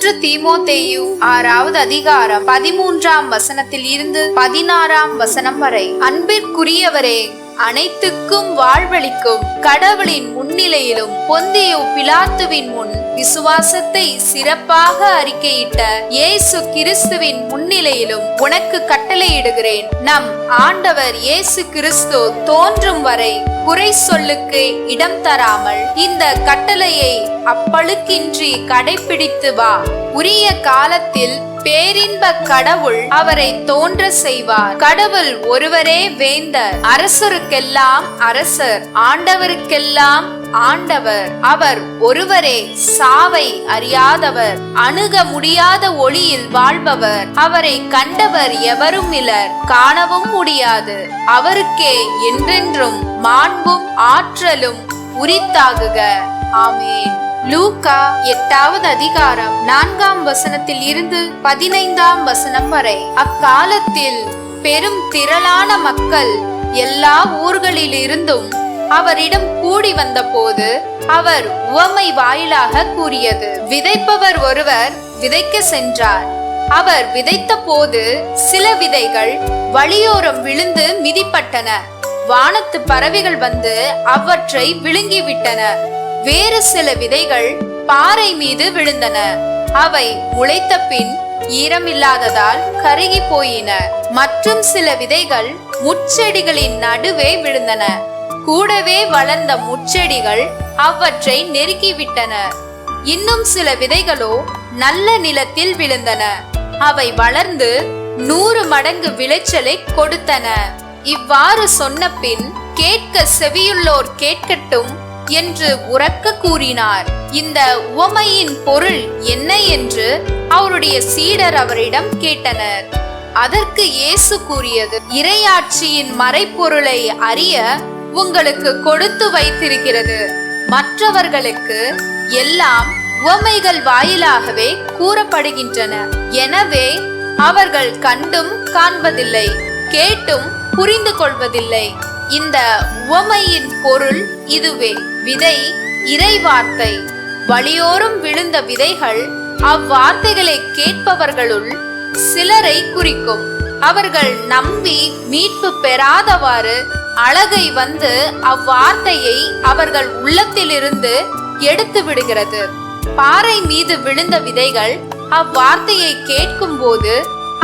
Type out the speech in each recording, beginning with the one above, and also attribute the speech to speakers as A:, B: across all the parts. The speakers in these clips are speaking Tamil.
A: 1 தீமோத்தேயு 6வது அதிகாரம் 13ஆம் வசனத்தில் இருந்து 16ஆம் வசனம் வரை. அன்பிற்குரியவரே, அனைத்துக்கும் வாழ்வளிக்கும் கடவுளின் முன்னிலையிலும் பொந்தியு பிலாத்துவின் முன் விசுவாசத்தை சிறப்பாக அறிக்கையிட்ட இயேசு கிறிஸ்துவின் முன்னிலையிலும் உனக்கு கட்டளையிடுகிறேன். நம் ஆண்டவர் இயேசு கிறிஸ்து தோன்றும் வரை குறை சொல்லுக்கு இடம் தராமல் இந்த கட்டளையை அப்பழுக்கின்றி கடைபிடித்து வா. உரிய காலத்தில் பேரின்ப கடவுள் அவரை தோன்ற செய்வார். கடவுள் ஒருவரே வேந்தர், அரசருக்கெல்லாம் அரசர், ஆண்டவருக்கெல்லாம் ஆண்டவர். அவர் ஒருவரே சாவை அறியாதவர், அணுக முடியாத ஒளியில் வாழ்பவர். அவரை கண்டவர் எவரும் இலர், காணவும் முடியாது. அவருக்கே என்றென்றும் மாண்பும் ஆற்றலும் உரித்தாகுக. ஆமென். லூக்கா 8வது அதிகாரம் 4ஆம் வசனத்தில் இருந்து 15ஆம் வசனம் வரை. அக்காலத்தில் பெரும் திரளான மக்கள் எல்லா ஊர்களிலிருந்தும் அவரிடம் கூடி வந்த போது அவர் உவமை வாயிலாக கூறியது. விதைப்பவர் ஒருவர் விதைக்க சென்றார். அவர் விதைத்த போது சில விதைகள் வழியோரம் விழுந்து மிதிப்பட்டன. வானத்து பறவைகள் வந்து அவற்றை விழுங்கிவிட்டன. வேறு சில விதைகள் பாறை மீது விழுந்தன. அவை முளைத்த பின் ஈரமில்லாததால் கருகி போயின. மற்றும் சில விதைகள் முட்செடிகளின் நடுவே விழுந்தன. கூடவே வளர்ந்த முட்செடிகள் அவற்றை நெருக்கிவிட்டன. இன்னும் சில விதைகளோ நல்ல நிலத்தில் விழுந்தன. அவை வளர்ந்து 100 மடங்கு விளைச்சலை கொடுத்தன. இவ்வாறு சொன்ன பின், கேட்க செவியுள்ளோர் கேட்கட்டும் என்று உரக்க கூறினார். இந்த உவமையின் பொருள் என்ன என்று அவருடைய சீடர் அவரிடம் கேட்டனர். அதற்கு இயேசு கூறியது, இறையாட்சியின் மறைப்பொருளை அறிய உங்களுக்கு கொடுத்து வைத்திருக்கிறது. மற்றவர்களுக்கு எல்லாம் உவமைகள் வாயிலாகவே கூறப்படுகின்றன. எனவே அவர்கள் கண்டும் காண்பதில்லை, கேட்டும் புரிந்து கொள்வதில்லை. இந்த உவமையின் பொருள் இதுவே. விதை இறை வார்த்தை. வழியோரம் விழுந்த விதைகள் அவ்வார்த்தைகளை கேட்பவர்களுள் சிலரை குறிக்கும். அவர்கள் நம்பி மீட்பு பெறாதவாறு அழகை வந்து அவ்வார்த்தையை அவர்கள் உள்ளத்திலிருந்து எடுத்து விடுகிறது. பாறை மீது விழுந்த விதைகள் அவ்வார்த்தையை கேட்கும் போது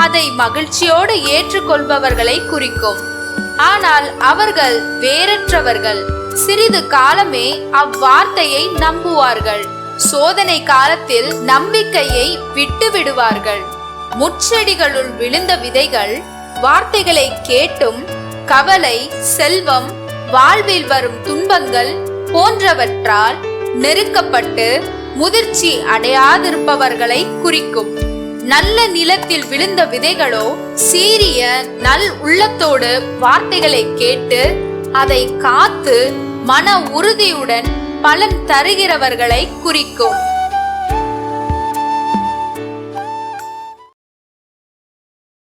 A: அதை மகிழ்ச்சியோடு ஏற்றுக்கொள்பவர்களை குறிக்கும். ஆனால் அவர்கள் வேறற்றவர்கள். சிறிது காலமே அவ்வார்த்தையை நம்புவார்கள். சோதனை காலத்தில் நம்பிக்கையை விட்டு விடுவார்கள். முட்செடிகளுள் விழுந்த விதைகள் வார்த்தைகளை கேட்டும் கவலை, செல்வம், வாழ்வில் வரும் துன்பங்கள் போன்றவற்றால் நெருக்கப்பட்டு முதிர்ச்சி அடையாதிருப்பவர்களை குறிக்கும். நல்ல நிலத்தில் விழுந்த விதைகளோ சீரிய நல் உள்ளத்தோடு வார்த்தைகளை கேட்டு அதை காத்து மன உறுதியுடன் பலன் தருகிறவர்களை குறிக்கும்.